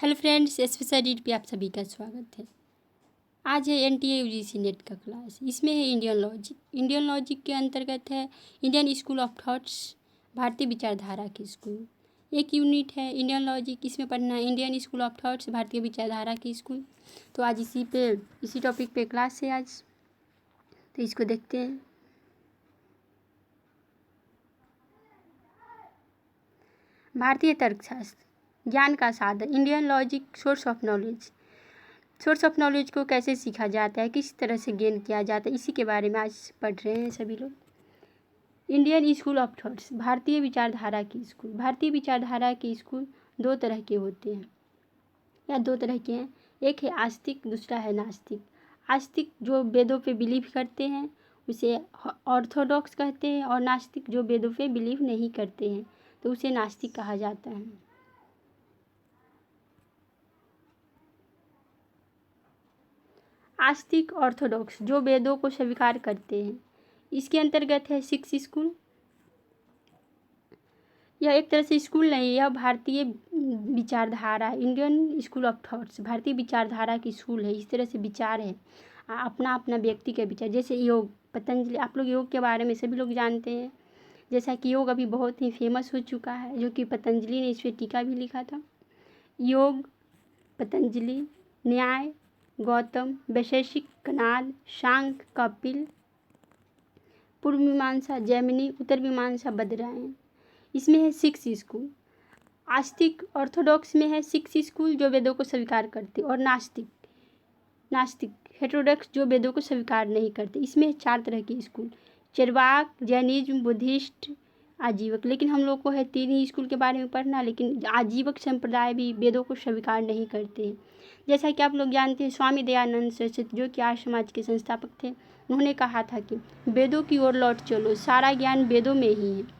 Hello friends, special read पे आप सभी का स्वागत है। आज है एनटीए यूजीसी नेट का क्लास। इसमें है इंडियन लॉजिक। इंडियन लॉजिक के अंतर्गत है इंडियन स्कूल ऑफ थॉट्स, भारतीय विचारधारा की स्कूल। एक यूनिट है इंडियन लॉजिक, इसमें पढ़ना है इंडियन स्कूल ऑफ थॉट्स, भारतीय विचारधारा की स्कूल। तो आज इसी टॉपिक पे क्लास है आज, तो इसको देखते हैं। भारतीय तर्कशास्त्र, ज्ञान का साधन। Indian logic, source of knowledge. Source of knowledge को कैसे सीखा जाता है, किस तरह से गेन किया जाता है, इसी के बारे में आज पढ़ रहे हैं सभी लोग। इंडियन स्कूल ऑफ थॉट्स, भारतीय विचारधारा की स्कूल। भारतीय विचारधारा की स्कूल दो तरह के होते हैं, या दो तरह के हैं। एक है आस्तिक, दूसरा है नास्तिक। आस्तिक जो वेदों पे बिलीव करते हैं उसे ऑर्थोडॉक्स कहते हैं, और नास्तिक जो वेदों पे बिलीव नहीं करते हैं तो उसे नास्तिक कहा जाता है। आस्तिक ऑर्थोडॉक्स जो वेदों को स्वीकार करते हैं, इसके अंतर्गत है सिक्स स्कूल। यह एक तरह से स्कूल नहीं, यह भारतीय विचारधारा, इंडियन स्कूल ऑफ थॉट्स भारतीय विचारधारा की स्कूल है। इस तरह से विचार है, अपना अपना व्यक्ति का विचार। जैसे योग, पतंजलि, आप लोग योग के बारे में सभी लोग जानते हैं। जैसा कि योग अभी बहुत ही फेमस हो चुका है, जो कि पतंजलि ने इस पर टीका भी लिखा था। योग, पतंजलि, न्याय, गौतम, वैशेषिक, कनाद, शांक, कपिल, पूर्व मीमांसा जैमिनी, उत्तर मीमांसा बदरायण। इसमें है सिक्स स्कूल। आस्तिक ऑर्थोडॉक्स में है सिक्स स्कूल जो वेदों को स्वीकार करते, और नास्तिक हेटेरोडॉक्स जो वेदों को स्वीकार नहीं करते। इसमें है चार तरह की स्कूल, चरवाक, जैनिज्म, बुद्धिस्ट, आजीवक। लेकिन हम लोग को है तीन ही स्कूल के बारे में पढ़ना, लेकिन आजीवक संप्रदाय भी वेदों को स्वीकार नहीं करते हैं। जैसा कि आप लोग जानते हैं, स्वामी दयानंद सरस्वती जो कि आर्य समाज के संस्थापक थे, उन्होंने कहा था कि वेदों की ओर लौट चलो, सारा ज्ञान वेदों में ही है।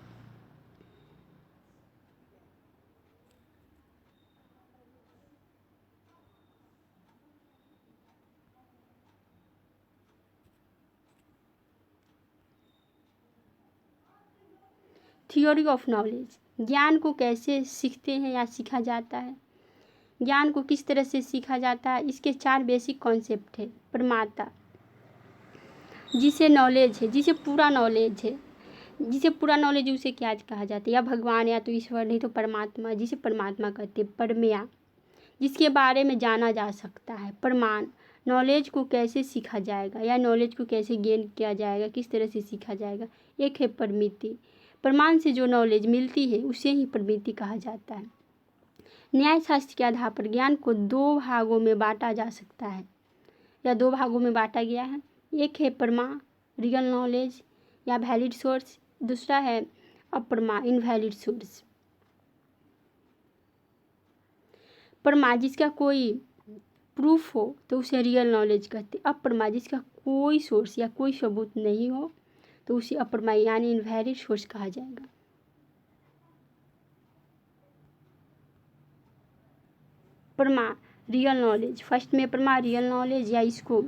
थ्योरी ऑफ नॉलेज, ज्ञान को कैसे सीखते हैं या सीखा जाता है, ज्ञान को किस तरह से सीखा जाता है। इसके चार बेसिक कॉन्सेप्ट है। प्रमाता, जिसे नॉलेज है, जिसे पूरा नॉलेज है, जिसे पूरा नॉलेज उसे क्या कहा जाता है, या भगवान, या तो ईश्वर, नहीं तो परमात्मा, जिसे परमात्मा कहते हैं। परमेया, जिसके बारे में जाना जा सकता है। प्रमाण, नॉलेज को कैसे सीखा जाएगा या नॉलेज को कैसे गेन किया जाएगा, किस तरह से सीखा जाएगा। एक है परमिति, प्रमाण से जो नॉलेज मिलती है उसे ही प्रमिति कहा जाता है। न्याय शास्त्र के आधार पर ज्ञान को दो भागों में बांटा जा सकता है, या दो भागों में बांटा गया है। एक है परमा, रियल नॉलेज या वैलिड सोर्स, दूसरा है अप्रमा, इनवैलिड सोर्स। परमा जिसका कोई प्रूफ हो तो उसे रियल नॉलेज कहते। अप्रमा जिसका कोई सोर्स या कोई सबूत नहीं हो तो उसे अप्रमा यानी इनवैलिड सोर्स कहा जाएगा। परमा, रियल नॉलेज, फर्स्ट में परमा रियल नॉलेज, या इसको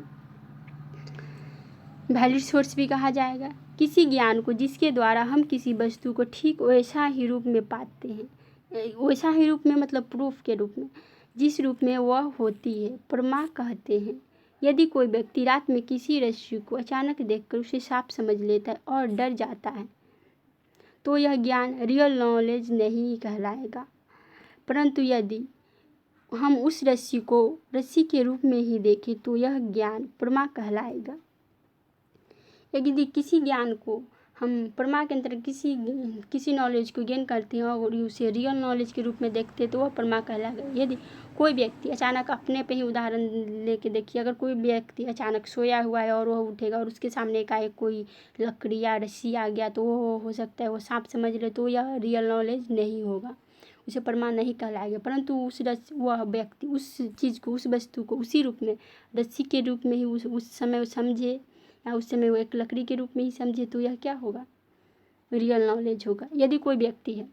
वैलिड सोर्स भी कहा जाएगा। किसी ज्ञान को जिसके द्वारा हम किसी वस्तु को ठीक वैसा ही रूप में पाते हैं, वैसा ही रूप में मतलब प्रूफ के रूप में, जिस रूप में वह होती है, परमा कहते हैं। यदि कोई व्यक्ति रात में किसी रस्सी को अचानक देखकर उसे साफ समझ लेता है और डर जाता है तो यह ज्ञान रियल नॉलेज नहीं कहलाएगा। परंतु यदि हम उस रस्सी को रस्सी के रूप में ही देखें तो यह ज्ञान परमा कहलाएगा। यदि किसी ज्ञान को हम परमा के अंतर्गत किसी नॉलेज को गेन करते हैं और उसे रियल नॉलेज के रूप में देखते हैं तो वह परमा कहलाएगा। यदि कोई व्यक्ति अचानक, अपने पे ही उदाहरण लेके देखिए, अगर कोई व्यक्ति अचानक सोया हुआ है और वह उठेगा और उसके सामने एकाएक कोई लकड़ी या रस्सी आ गया तो वो हो सकता है वो सांप समझ ले, तो यह रियल नॉलेज नहीं होगा, उसे परमा नहीं कहलाएगा। परंतु वह व्यक्ति उस चीज़ को, उस वस्तु को उसी रूप में, रस्सी के रूप में ही उस समय वो समझे, या उस समय वो एक लकड़ी के रूप में ही समझे, तो यह क्या होगा, रियल नॉलेज होगा। यदि कोई व्यक्ति है,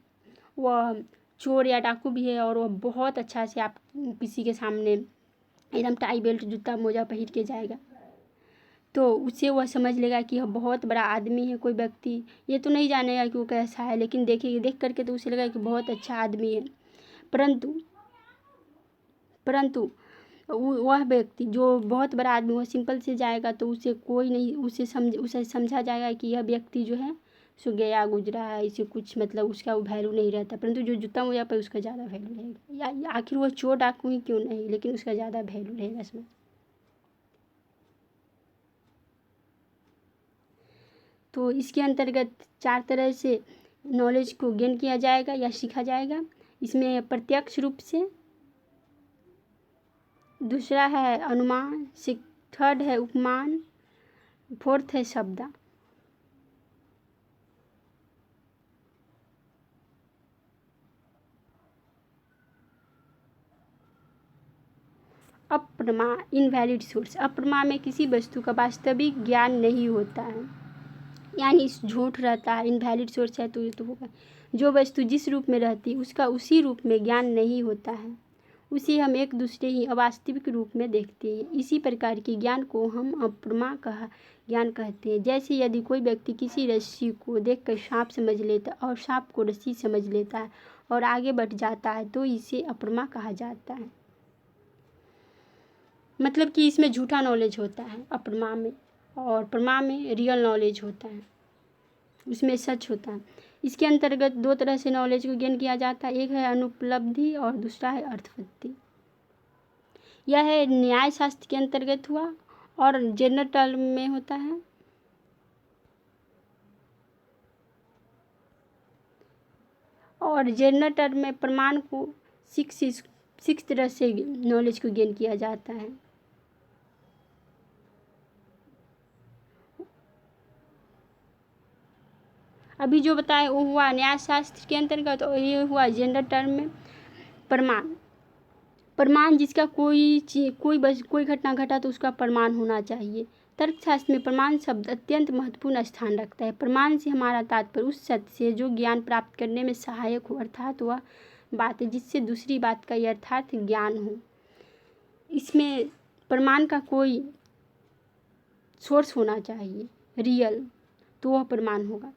वह चोर या डाकू भी है और वह बहुत अच्छा से आप किसी के सामने एकदम टाई बेल्ट, जूता मोजा पहन के जाएगा तो उससे वह समझ लेगा कि यह बहुत बड़ा आदमी है। कोई व्यक्ति ये तो नहीं जानेगा कि वो कैसा है, लेकिन देख करके तो उसे लगेगा कि बहुत अच्छा आदमी है। परंतु परंतु वह व्यक्ति जो बहुत बड़ा आदमी, वो सिंपल से जाएगा तो उसे कोई नहीं, उसे समझा जाएगा कि यह व्यक्ति जो है सो गया गुजरा है, इसे कुछ मतलब उसका वो वैल्यू नहीं रहता। परंतु जो जूता मोजा पर उसका ज़्यादा वैल्यू रहेगा, या आखिर वो चोर डाकू ही क्यों नहीं, लेकिन उसका ज़्यादा वैल्यू रहेगा इसमें। तो इसके अंतर्गत 4 तरह से नॉलेज को गेन किया जाएगा या सीखा जाएगा। इसमें प्रत्यक्ष रूप से, दूसरा है अनुमान, थर्ड है उपमान, फोर्थ है शब्द। अप्रमा, इनवैलिड सोर्स। अप्रमा में किसी वस्तु का वास्तविक ज्ञान नहीं होता है, यानी झूठ रहता है। इनवैलिड सोर्स है तो ये तो होगा, जो वस्तु जिस रूप में रहती है उसका उसी रूप में ज्ञान नहीं होता है, उसे हम एक दूसरे ही अवास्तविक रूप में देखते हैं। इसी प्रकार के ज्ञान को हम अप्रमा का ज्ञान कहते हैं। जैसे यदि कोई व्यक्ति किसी रस्सी को देखकर सांप समझ लेता और सांप को रस्सी समझ लेता है और आगे बढ़ जाता है तो इसे अप्रमा कहा जाता है। मतलब कि इसमें झूठा नॉलेज होता है अप्रमा में, और प्रमा में रियल नॉलेज होता है, उसमें सच होता है। इसके अंतर्गत 2 तरह से नॉलेज को गेन किया जाता है, एक है अनुपलब्धि और दूसरा है अर्थवृत्ति। यह है न्याय शास्त्र के अंतर्गत हुआ और जनरल टर्म में होता है। और जनरल टर्म में प्रमाण को 6 तरह से नॉलेज को गेन किया जाता है। अभी जो बताए वो हुआ न्याय शास्त्र के अंतर्गत, और ये हुआ जनरल टर्म में प्रमाण। प्रमाण जिसका कोई घटना घटा तो उसका प्रमाण होना चाहिए। तर्कशास्त्र में प्रमाण शब्द अत्यंत महत्वपूर्ण स्थान रखता है। प्रमाण से हमारा तात्पर्य उस सत्य से जो ज्ञान प्राप्त करने में सहायक हो, अर्थात वह बात है जिससे दूसरी बात का यथार्थ ज्ञान हो। इसमें प्रमाण का कोई सोर्स होना चाहिए रियल, तो वह प्रमाण होगा।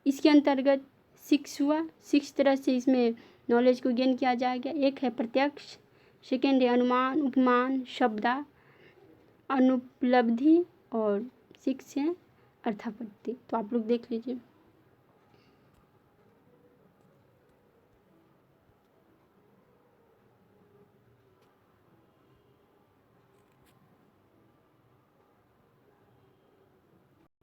इसके अंतर्गत 6 हुआ। 6 तरह से इसमें नॉलेज को गेन किया जाएगा। एक है प्रत्यक्ष, सेकेंड है अनुमान, उपमान, शब्द, अनुपलब्धि, और 6 है अर्थापत्ति। तो आप लोग देख लीजिए।